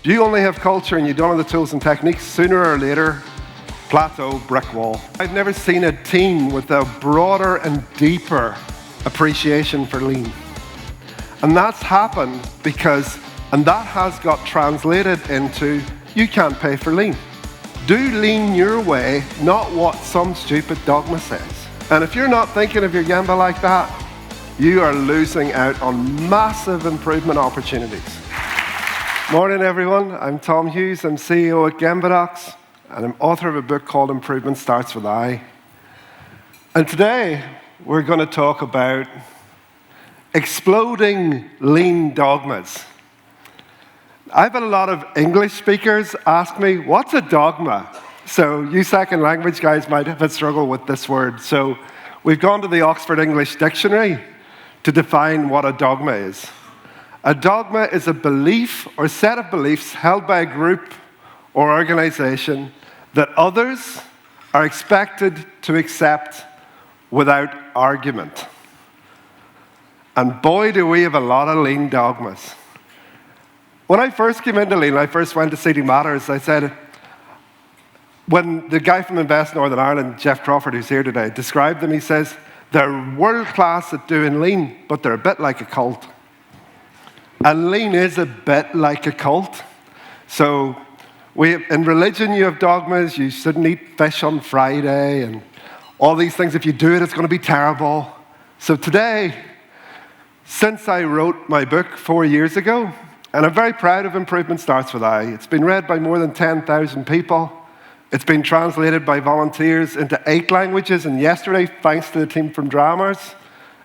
If you only have culture and you don't have the tools and techniques, sooner or later, plateau, brick wall. I've never seen a team with a broader and deeper appreciation for lean. And that's happened because, and that has got translated into, you can't pay for lean. Do lean your way, not what some stupid dogma says. And if you're not thinking of your Gemba like that, you are losing out on massive improvement opportunities. Morning, everyone. I'm Tom Hughes. I'm CEO at GembaDocs, and I'm author of a book called Improvement Starts with I. And today, we're going to talk about exploding lean dogmas. I've had a lot of English speakers ask me, what's a dogma? So you second language guys might have a struggle with this word. So we've gone to the Oxford English Dictionary to define what a dogma is. A dogma is a belief or set of beliefs held by a group or organization that others are expected to accept without argument. And boy, do we have a lot of lean dogmas. When I first came into lean, I first went to CD Matters, I said, when the guy from Invest Northern Ireland, Jeff Crawford, who's here today, described them, he says, they're world-class at doing lean, but they're a bit like a cult. And lean is a bit like a cult. So in religion, you have dogmas. You shouldn't eat fish on Friday and all these things. If you do it, it's going to be terrible. So today, since I wrote my book 4 years ago, and I'm very proud of Improvement Starts with I. It's been read by more than 10,000 people. It's been translated by volunteers into 8 languages. And yesterday, thanks to the team from Dramas,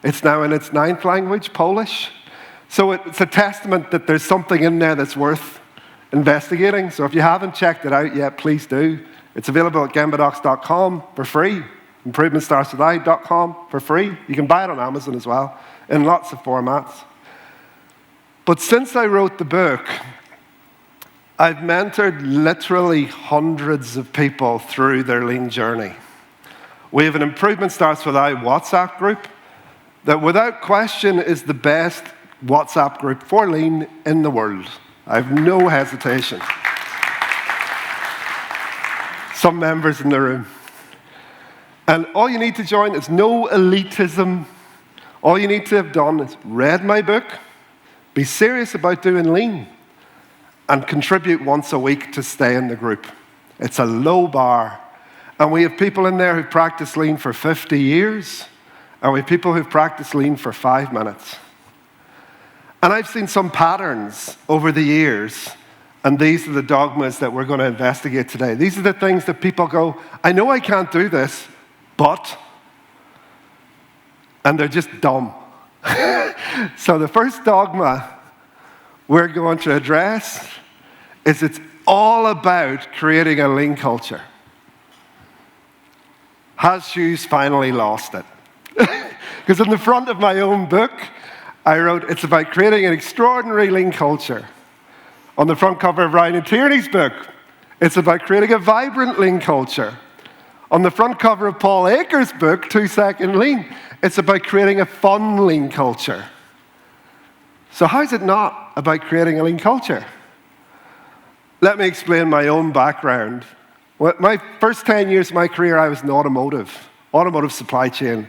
it's now in its 9th language, Polish. So it's a testament that there's something in there that's worth investigating. So if you haven't checked it out yet, please do. It's available at GembaDocs.com for free, improvementstartswithI.com for free. You can buy it on Amazon as well, in lots of formats. But since I wrote the book, I've mentored literally hundreds of people through their lean journey. We have an Improvement Starts with I WhatsApp group that without question is the best WhatsApp group for lean in the world. I have no hesitation. Some members in the room. And all you need to join is no elitism. All you need to have done is read my book, be serious about doing lean, and contribute once a week to stay in the group. It's a low bar. And we have people in there who've practiced lean for 50 years, and we have people who've practiced lean for 5 minutes. And I've seen some patterns over the years, and these are the dogmas that we're going to investigate today. These are the things that people go, I know I can't do this, but, and they're just dumb. So the first dogma we're going to address is it's all about creating a lean culture. Has Hughes finally lost it? Because in the front of my own book, I wrote, it's about creating an extraordinary lean culture. On the front cover of Ryan and Tierney's book, it's about creating a vibrant lean culture. On the front cover of Paul Akers' book, 2 Second Lean, it's about creating a fun lean culture. So how is it not about creating a lean culture? Let me explain my own background. Well, my first 10 years of my career, I was in automotive supply chain.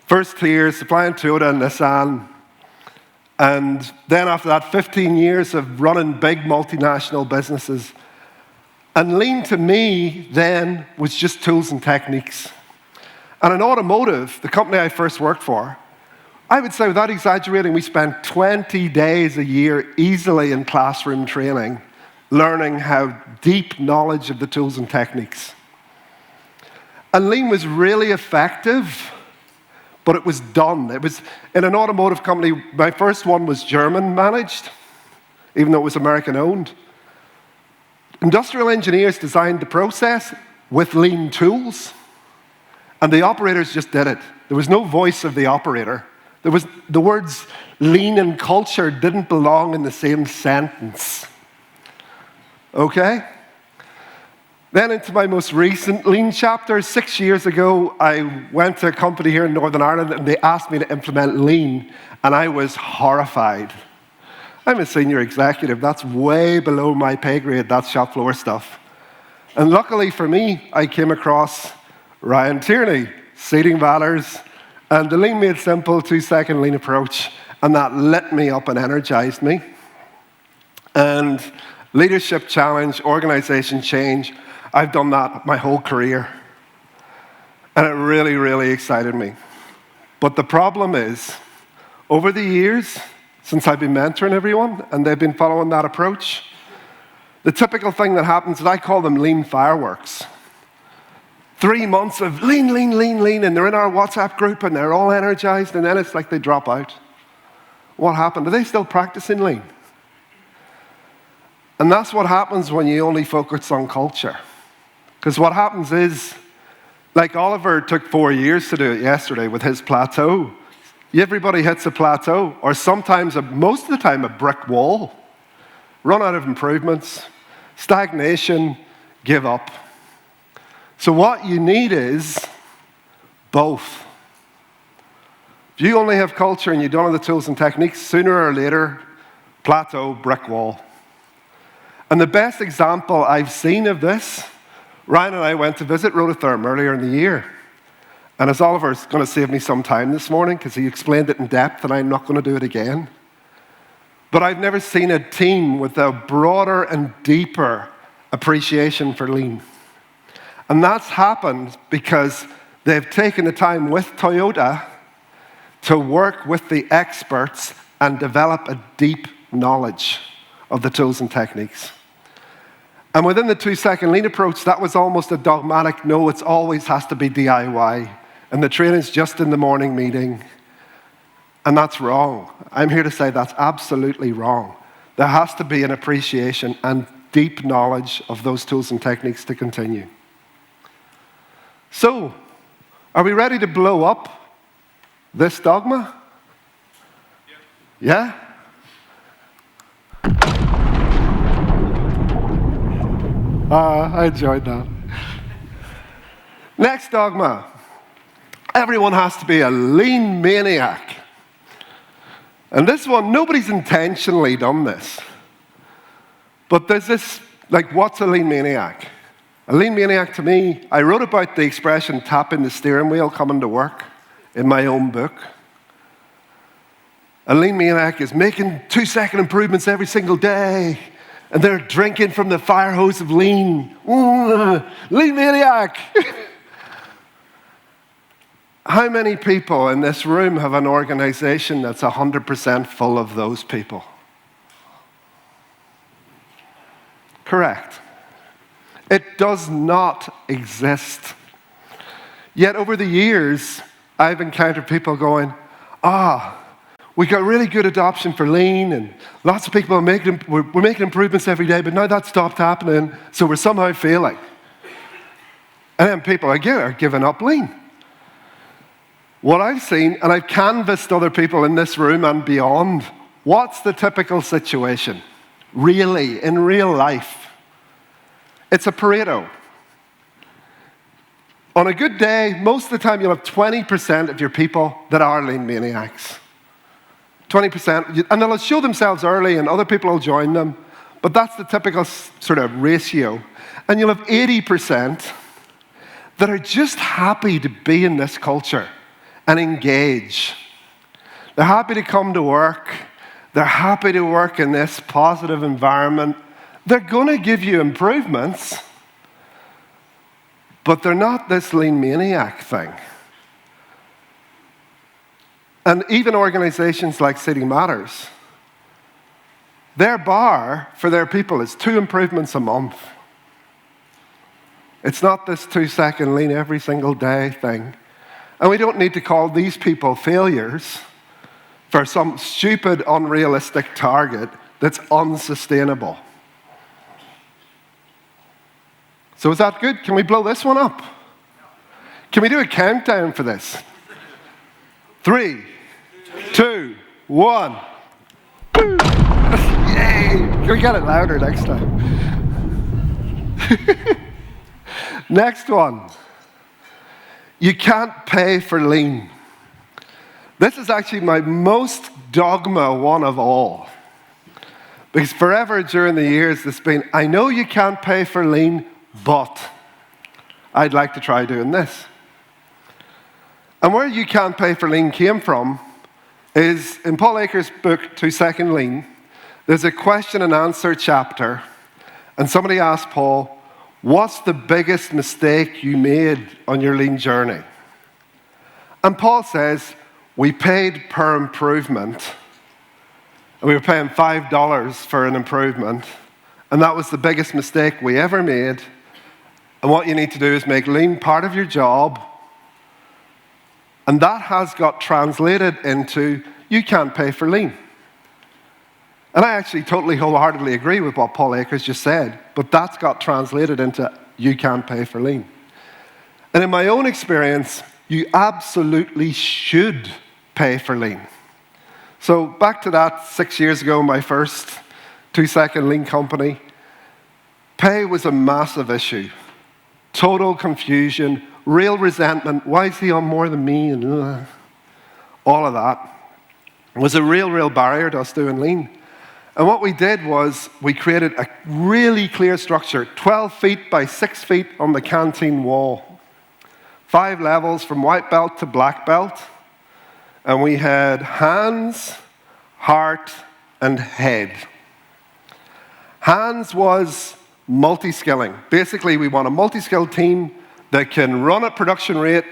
First year, supplying Toyota and Nissan. And then after that, 15 years of running big multinational businesses. And lean to me then was just tools and techniques. And in automotive, the company I first worked for, I would say without exaggerating, we spent 20 days a year easily in classroom training, learning how deep knowledge of the tools and techniques. And lean was really effective, but it was done. It was in an automotive company. My first one was German managed, even though it was American owned. Industrial engineers designed the process with lean tools, and the operators just did it. There was no voice of the operator. The words lean and culture didn't belong in the same sentence. Okay? Then into my most recent lean chapter, 6 years ago, I went to a company here in Northern Ireland and they asked me to implement lean, and I was horrified. I'm a senior executive. That's way below my pay grade. That's shop floor stuff. And luckily for me, I came across Ryan Tierney, Seeding Valors, and the Lean Made Simple 2-second lean approach. And that lit me up and energized me. And leadership challenge, organization change, I've done that my whole career. And it really, really excited me. But the problem is, over the years, since I've been mentoring everyone, and they've been following that approach, the typical thing that happens is I call them lean fireworks. 3 months of lean, lean, lean, lean, and they're in our WhatsApp group, and they're all energized, and then it's like they drop out. What happened? Are they still practicing lean? And that's what happens when you only focus on culture. Because what happens is, like Oliver took 4 years to do it yesterday with his plateau. Everybody hits a plateau, or sometimes, most of the time, a brick wall. Run out of improvements, stagnation, give up. So what you need is both. If you only have culture and you don't have the tools and techniques, sooner or later, plateau, brick wall. And the best example I've seen of this, Ryan and I went to visit Rototherm earlier in the year. And as Oliver's going to save me some time this morning, because he explained it in depth, and I'm not going to do it again. But I've never seen a team with a broader and deeper appreciation for lean. And that's happened because they've taken the time with Toyota to work with the experts and develop a deep knowledge of the tools and techniques. And within the 2-second lean approach, that was almost a dogmatic, no, it always has to be DIY. And the training's just in the morning meeting. And that's wrong. I'm here to say that's absolutely wrong. There has to be an appreciation and deep knowledge of those tools and techniques to continue. So, are we ready to blow up this dogma? Yeah? I enjoyed that. Next dogma. Everyone has to be a lean maniac. And this one, nobody's intentionally done this. But there's this, like, what's a lean maniac? A lean maniac to me, I wrote about the expression tapping the steering wheel coming to work in my own book. A lean maniac is making 2-second improvements every single day. And they're drinking from the fire hose of lean. Lean maniac. How many people in this room have an organization that's 100% full of those people? Correct. It does not exist. Yet over the years, I've encountered people going, we got really good adoption for lean, and lots of people are we're making improvements every day, but now that stopped happening, so we're somehow failing. And then people, again, are giving up lean. What I've seen, and I've canvassed other people in this room and beyond, what's the typical situation? Really, in real life? It's a Pareto. On a good day, most of the time you'll have 20% of your people that are lean maniacs. 20%, and they'll show themselves early and other people will join them, but that's the typical sort of ratio. And you'll have 80% that are just happy to be in this culture and engage. They're happy to come to work. They're happy to work in this positive environment. They're going to give you improvements, but they're not this lean maniac thing. And even organizations like City Matters, their bar for their people is 2 improvements a month. It's not this 2-second lean every single day thing. And we don't need to call these people failures for some stupid, unrealistic target that's unsustainable. So is that good? Can we blow this one up? Can we do a countdown for this? 3, 2, 1. Yay! Can we get it louder next time? Next one. You can't pay for lean. This is actually my most dogma one of all. Because forever during the years, it's been, I know you can't pay for lean, but I'd like to try doing this. And where you can't pay for lean came from is in Paul Akers' book, 2 Second Lean, there's a question and answer chapter, and somebody asked Paul, what's the biggest mistake you made on your lean journey? And Paul says, we paid per improvement. And we were paying $5 for an improvement. And that was the biggest mistake we ever made. And what you need to do is make lean part of your job. And that has got translated into, you can't pay for lean. And I actually totally wholeheartedly agree with what Paul Akers just said. But that's got translated into, you can't pay for lean. And in my own experience, you absolutely should pay for lean. So back to that 6 years ago, my first 2 Second Lean company, pay was a massive issue. Total confusion, real resentment. Why is he on more than me? And all of that was a real barrier to us doing lean. And what we did was we created a really clear structure, 12 feet by 6 feet on the canteen wall. 5 levels from white belt to black belt. And we had hands, heart, and head. Hands was multi-skilling. Basically, we want a multi-skilled team that can run at production rate,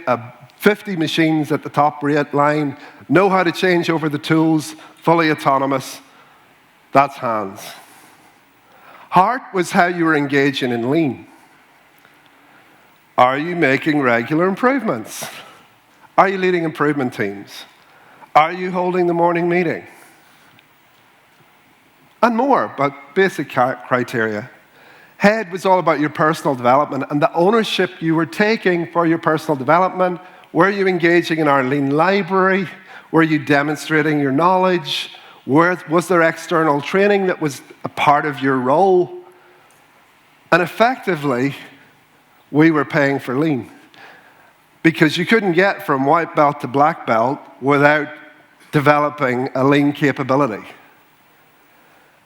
50 machines at the top rate line, know how to change over the tools, fully autonomous. That's hands. Heart was how you were engaging in lean. Are you making regular improvements? Are you leading improvement teams? Are you holding the morning meeting? And more, but basic criteria. Head was all about your personal development and the ownership you were taking for your personal development. Were you engaging in our lean library? Were you demonstrating your knowledge? Was there external training that was a part of your role? And effectively, we were paying for lean. Because you couldn't get from white belt to black belt without developing a lean capability.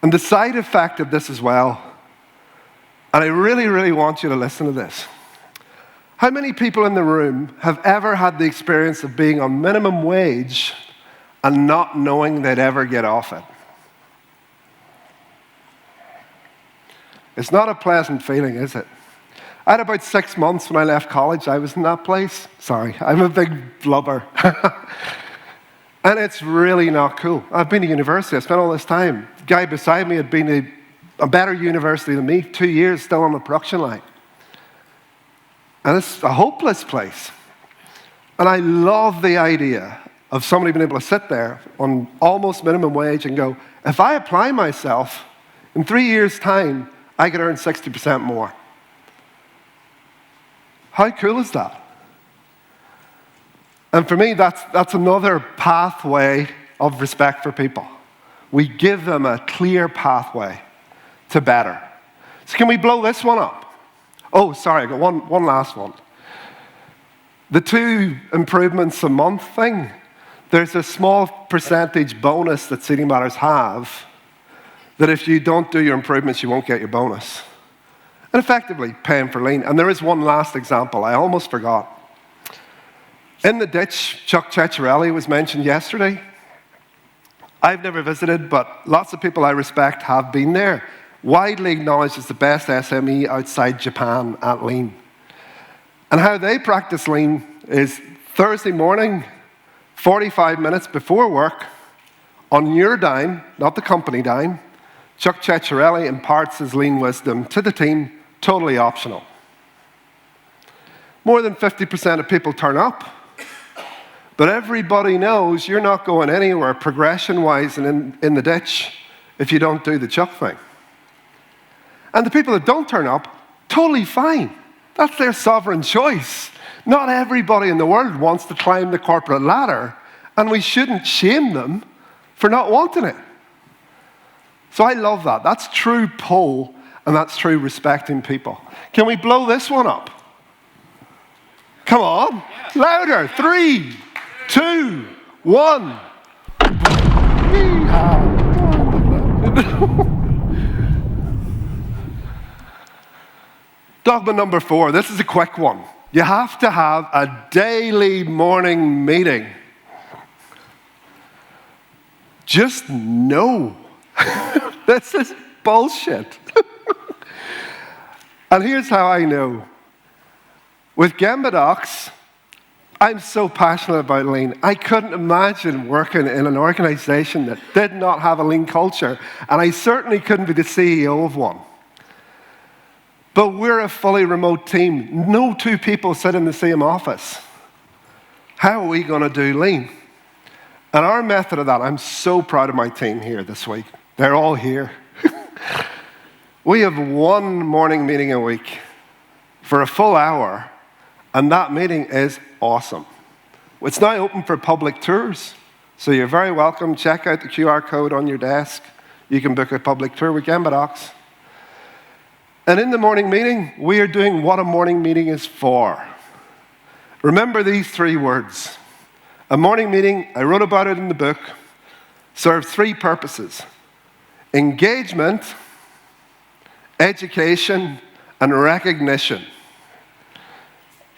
And the side effect of this as well, and I really want you to listen to this. How many people in the room have ever had the experience of being on minimum wage and not knowing they'd ever get off it? It's not a pleasant feeling, is it? I had about 6 months when I left college. I was in that place. Sorry, I'm a big blubber. And it's really not cool. I've been to university. I spent all this time. The guy beside me had been to a better university than me, 2 years still on the production line. And it's a hopeless place. And I love the idea of somebody being able to sit there on almost minimum wage and go, if I apply myself, in 3 years' time, I could earn 60% more. How cool is that? And for me, that's another pathway of respect for people. We give them a clear pathway to better. So can we blow this one up? Oh, sorry, I got one last one. The 2 improvements a month thing, there's a small percentage bonus that Seating Matters have that if you don't do your improvements, you won't get your bonus. And effectively, paying for lean. And there is one last example I almost forgot. In the ditch, Chuck Ceccarelli was mentioned yesterday. I've never visited, but lots of people I respect have been there. Widely acknowledged as the best SME outside Japan at lean. And how they practice lean is Thursday morning, 45 minutes before work, on your dime, not the company dime, Chuck Ceccarelli imparts his lean wisdom to the team, totally optional. More than 50% of people turn up, but everybody knows you're not going anywhere progression-wise and in the ditch if you don't do the Chuck thing. And the people that don't turn up, totally fine. That's their sovereign choice. Not everybody in the world wants to climb the corporate ladder, and we shouldn't shame them for not wanting it. So I love that. That's true pull, and that's true respecting people. Can we blow this one up? Come on. Yeah. Louder. 3, 2, 1. Dogma number 4, this is a quick one. You have to have a daily morning meeting. Just no. This is bullshit. And here's how I know. With GembaDocs, I'm so passionate about lean. I couldn't imagine working in an organization that did not have a lean culture, and I certainly couldn't be the CEO of one. But we're a fully remote team. No two people sit in the same office. How are we going to do lean? And our method of that, I'm so proud of my team here this week. They're all here. We have one morning meeting a week for a full hour, and that meeting is awesome. It's now open for public tours, so you're very welcome. Check out the QR code on your desk. You can book a public tour with GembaDocs. And in the morning meeting, we are doing what a morning meeting is for. Remember these 3 words. A morning meeting, I wrote about it in the book, serves 3 purposes: engagement, education, and recognition.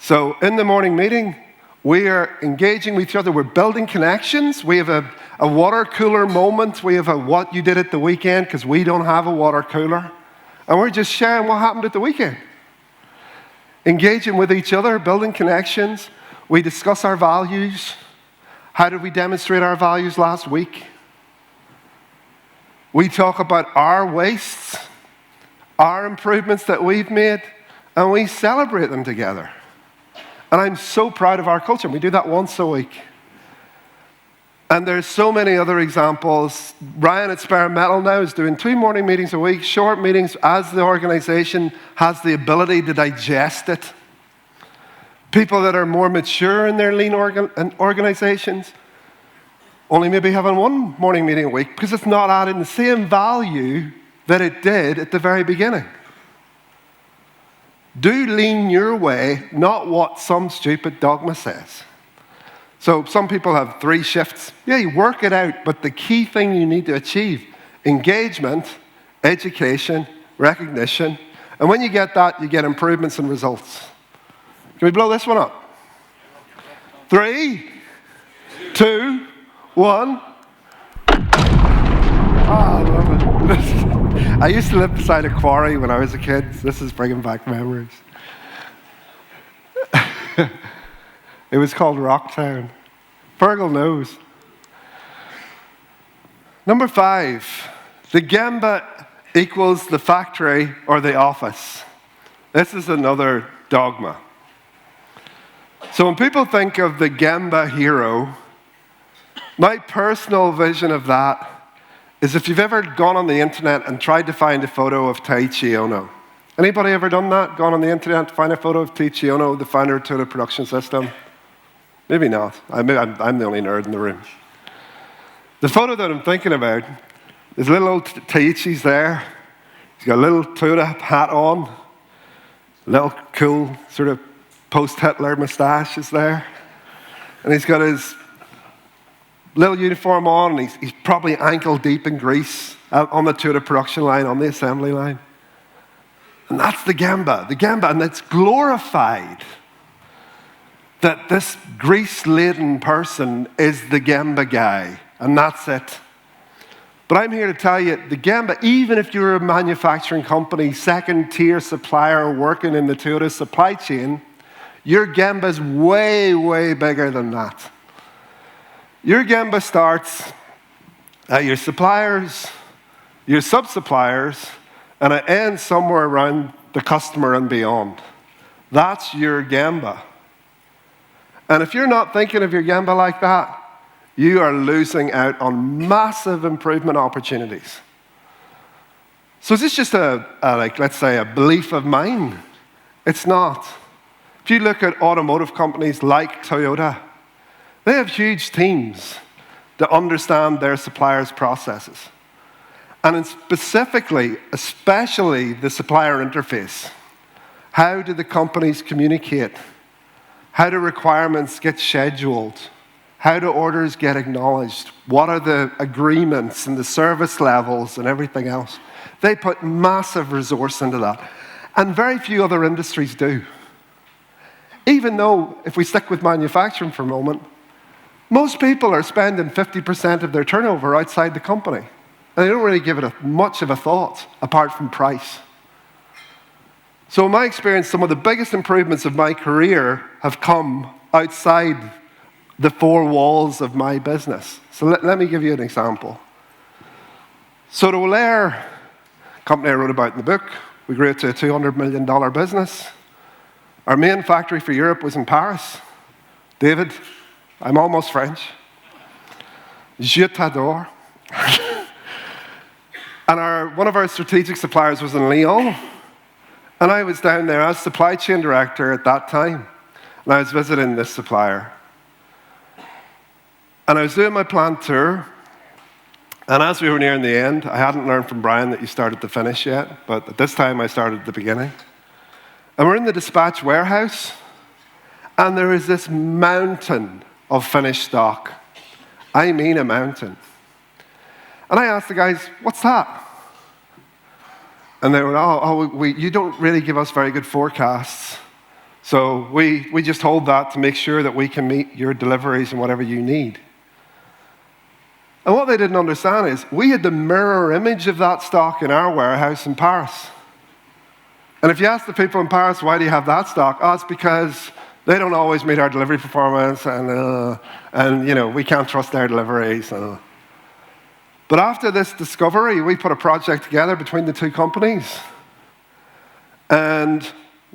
So in the morning meeting, we are engaging with each other. We're building connections. We have a water cooler moment. We have a what you did at the weekend, because we don't have a water cooler. And we're just sharing what happened at the weekend. Engaging with each other, building connections. We discuss our values. How did we demonstrate our values last week? We talk about our wastes, our improvements that we've made, and we celebrate them together. And I'm so proud of our culture. We do that once a week. And there's so many other examples. Ryan at Spare Metal now is doing 2 morning meetings a week, short meetings as the organization has the ability to digest it. People that are more mature in their lean organizations only maybe having 1 morning meeting a week because it's not adding the same value that it did at the very beginning. Do lean your way, not what some stupid dogma says. So some people have 3 shifts. Yeah, you work it out, but the key thing you need to achieve, engagement, education, recognition, and when you get that, you get improvements and results. Can we blow this one up? 3, 2, 1. I love it. I used to live beside a quarry when I was a kid. This is bringing back memories. It was called Rocktown. Fergal knows. Number 5, the Gemba equals the factory or the office. This is another dogma. So when people think of the Gemba hero, my personal vision of that is if you've ever gone on the internet and tried to find a photo of Taiichi Ono. Anybody ever done that? Gone on the internet to find a photo of Taiichi Ono, the founder of Toyota Production System? Maybe not. I'm the only nerd in the room. The photo that I'm thinking about is little old Taiichi's there. He's got a little Toyota hat on. A little cool sort of post-Hitler mustache is there. And he's got his little uniform on, and he's probably ankle deep in grease on the Toyota production line, on the assembly line. And that's the Gemba, and it's glorified that this grease-laden person is the Gemba guy, and that's it. But I'm here to tell you, the Gemba, even if you're a manufacturing company, second-tier supplier working in the Toyota supply chain, your Gemba's way, way bigger than that. Your Gemba starts at your suppliers, your sub-suppliers, and it ends somewhere around the customer and beyond. That's your Gemba. And if you're not thinking of your Gemba like that, you are losing out on massive improvement opportunities. So is this just let's say, a belief of mine? It's not. If you look at automotive companies like Toyota, they have huge teams to understand their suppliers' processes. And especially the supplier interface. How do the companies communicate? How do requirements get scheduled? How do orders get acknowledged? What are the agreements and the service levels and everything else? They put massive resource into that. And very few other industries do. Even though, if we stick with manufacturing for a moment, most people are spending 50% of their turnover outside the company. And they don't really give it much of a thought, apart from price. So in my experience, some of the biggest improvements of my career have come outside the four walls of my business. So let me give you an example. So the Olaire company I wrote about in the book, we grew it to a $200 million business. Our main factory for Europe was in Paris. David, I'm almost French. Je t'adore. And one of our strategic suppliers was in Lyon. And I was down there as supply chain director at that time. And I was visiting this supplier. And I was doing my plant tour. And as we were nearing the end, I hadn't learned from Brian that you start at the finish yet, but at this time I started at the beginning. And we're in the dispatch warehouse, and there is this mountain of finished stock. I mean a mountain. And I asked the guys, what's that? And they were, you don't really give us very good forecasts. So we just hold that to make sure that we can meet your deliveries and whatever you need. And what they didn't understand is we had the mirror image of that stock in our warehouse in Paris. And if you ask the people in Paris, why do you have that stock? Oh, it's because they don't always meet our delivery performance, and you know, we can't trust their deliveries. But after this discovery, we put a project together between the two companies. And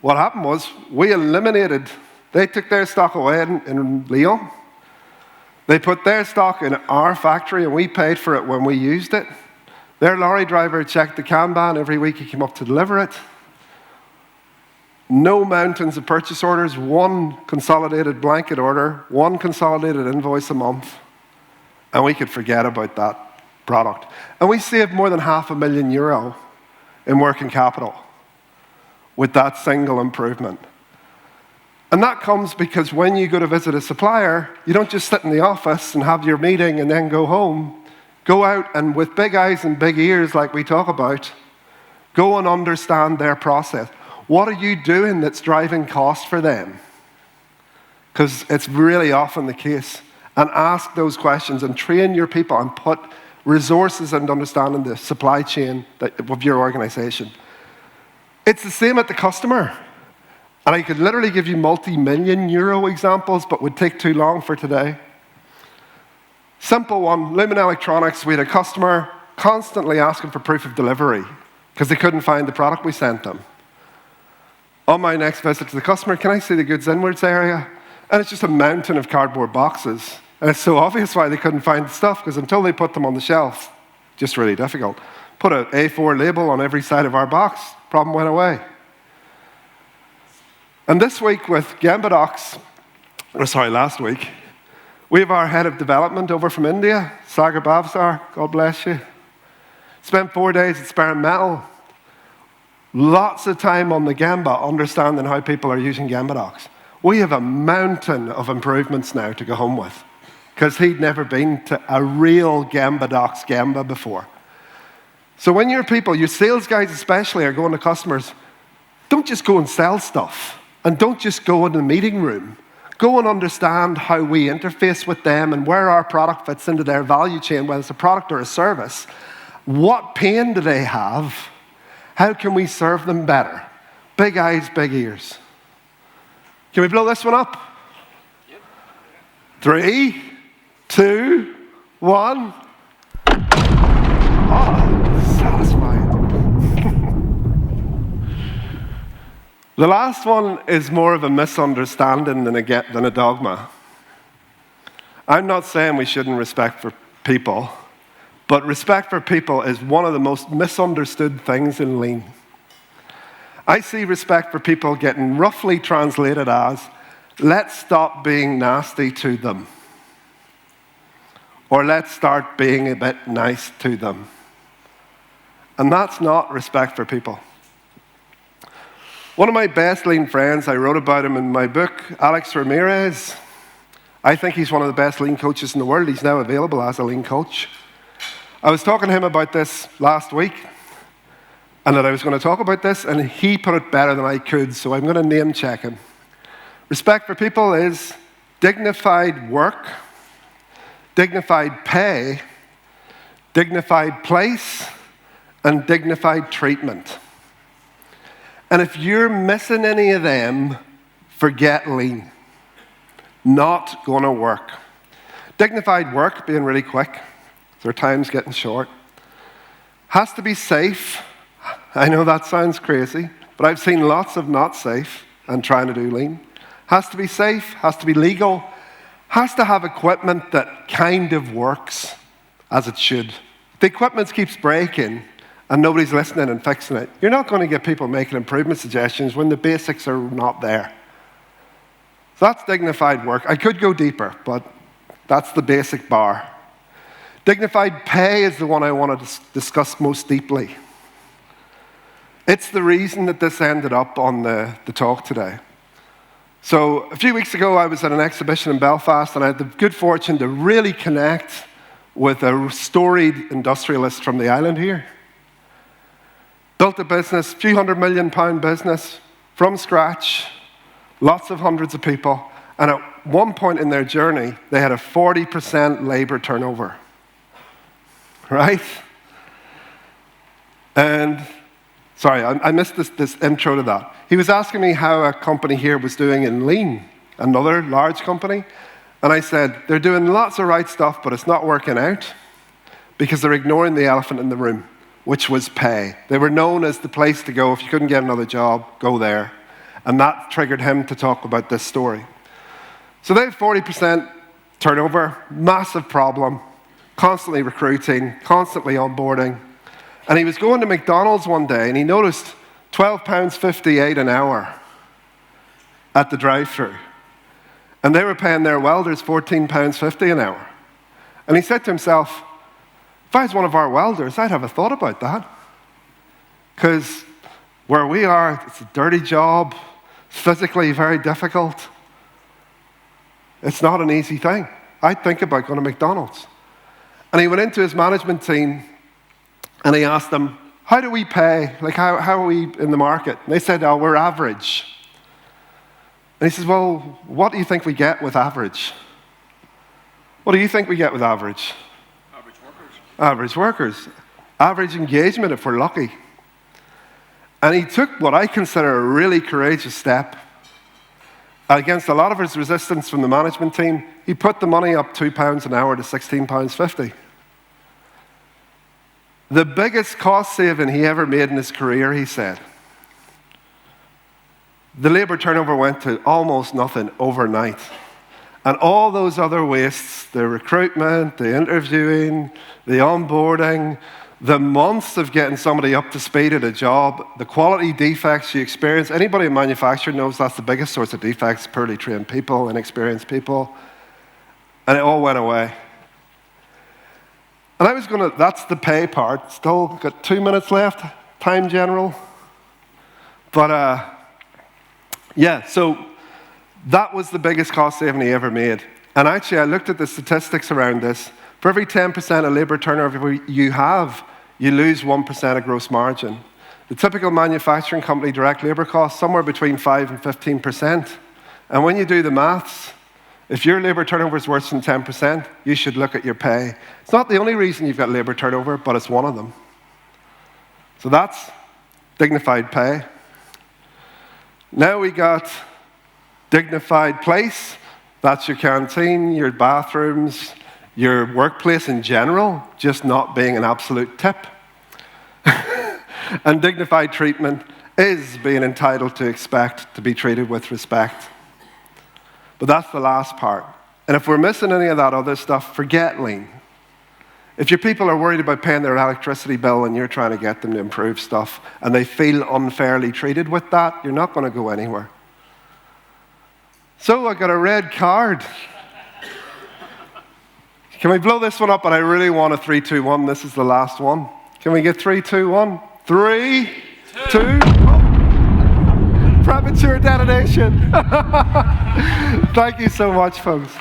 what happened was they took their stock away in Lyon. They put their stock in our factory, and we paid for it when we used it. Their lorry driver checked the Kanban every week he came up to deliver it. No mountains of purchase orders, one consolidated blanket order, one consolidated invoice a month, and we could forget about that product. And we saved more than €500,000 in working capital with that single improvement. And that comes because when you go to visit a supplier, you don't just sit in the office and have your meeting and then go home. Go out and with big eyes and big ears like we talk about, go and understand their process. What are you doing that's driving cost for them? Because it's really often the case. And ask those questions and train your people and put resources into understanding the supply chain of your organization. It's the same at the customer. And I could literally give you multi-million euro examples, but would take too long for today. Simple one, Lumen Electronics, we had a customer constantly asking for proof of delivery because they couldn't find the product we sent them. On my next visit to the customer, can I see the goods inwards area? And it's just a mountain of cardboard boxes. And it's so obvious why they couldn't find the stuff, because until they put them on the shelf, just really difficult. Put an A4 label on every side of our box, problem went away. And this week with GembaDocs, last week, we have our head of development over from India, Sagar Bhavsar, God bless you. Spent 4 days at Spare Metal. Lots of time on the Gemba, understanding how people are using GembaDocs. We have a mountain of improvements now to go home with, because he'd never been to a real GembaDocs Gemba before. So when your people, your sales guys especially, are going to customers, don't just go and sell stuff. And don't just go in the meeting room. Go and understand how we interface with them and where our product fits into their value chain, whether it's a product or a service. What pain do they have? How can we serve them better? Big eyes, big ears. Can we blow this one up? Yep. 3, 2, 1. Oh, satisfying. The last one is more of a misunderstanding than a dogma. I'm not saying we shouldn't respect for people, but respect for people is one of the most misunderstood things in Lean. I see respect for people getting roughly translated as, let's stop being nasty to them. Or let's start being a bit nice to them. And that's not respect for people. One of my best Lean friends, I wrote about him in my book, Alex Ramirez. I think he's one of the best Lean coaches in the world. He's now available as a Lean coach. I was talking to him about this last week. and that I was going to talk about this, and he put it better than I could, so I'm going to name check him. Respect for people is dignified work, dignified pay, dignified place, and dignified treatment. And if you're missing any of them, forget lean. Not going to work. Dignified work, being really quick, their time's getting short. Has to be safe. I know that sounds crazy, but I've seen lots of not safe and trying to do lean. Has to be safe, has to be legal, has to have equipment that kind of works as it should. The equipment keeps breaking and nobody's listening and fixing it. You're not going to get people making improvement suggestions when the basics are not there. So that's dignified work. I could go deeper, but that's the basic bar. Dignified pay is the one I want to discuss most deeply. It's the reason that this ended up on the talk today. So a few weeks ago, I was at an exhibition in Belfast, and I had the good fortune to really connect with a storied industrialist from the island here. Built a business, few £100 million business, from scratch, lots of hundreds of people, and at one point in their journey, they had a 40% labor turnover. Right? And, sorry, I missed this intro to that. He was asking me how a company here was doing in lean, another large company. And I said, they're doing lots of right stuff, but it's not working out because they're ignoring the elephant in the room, which was pay. They were known as the place to go. If you couldn't get another job, go there. And that triggered him to talk about this story. So they have 40% turnover, massive problem, constantly recruiting, constantly onboarding. And he was going to McDonald's one day, and he noticed £12.58 an hour at the drive-thru. And they were paying their welders £14.50 an hour. And he said to himself, if I was one of our welders, I'd have a thought about that. Because where we are, it's a dirty job, physically very difficult. It's not an easy thing. I'd think about going to McDonald's. And he went into his management team and he asked them, how do we pay? Like, how are we in the market? And they said, oh, we're average. And he says, well, what do you think we get with average? What do you think we get with average? Average workers. Average workers. Average engagement if we're lucky. And he took what I consider a really courageous step. Against a lot of his resistance from the management team, he put the money up £2 an hour to £16.50. The biggest cost saving he ever made in his career, he said. The labor turnover went to almost nothing overnight. And all those other wastes, the recruitment, the interviewing, the onboarding, the months of getting somebody up to speed at a job, the quality defects you experience. Anybody in manufacturing knows that's the biggest source of defects, poorly trained people, inexperienced people. And it all went away. And I was going to, that's the pay part. Still got 2 minutes left, time general. But yeah, so that was the biggest cost saving he ever made. And actually, I looked at the statistics around this. For every 10% of labor turnover you have, you lose 1% of gross margin. The typical manufacturing company direct labor costs somewhere between 5 and 15%. And when you do the maths, if your labor turnover is worse than 10%, you should look at your pay. It's not the only reason you've got labor turnover, but it's one of them. So that's dignified pay. Now we got dignified place. That's your canteen, your bathrooms, your workplace in general, just not being an absolute tip. And dignified treatment is being entitled to expect to be treated with respect. But that's the last part. And if we're missing any of that other stuff, forget lean. If your people are worried about paying their electricity bill and you're trying to get them to improve stuff and they feel unfairly treated with that, you're not going to go anywhere. So I got a red card. Can we blow this one up? And I really want a 3, 2, 1. This is the last one. Can we get 3, 2, 1? 3, 2. Oh. Premature detonation. Thank you so much, folks.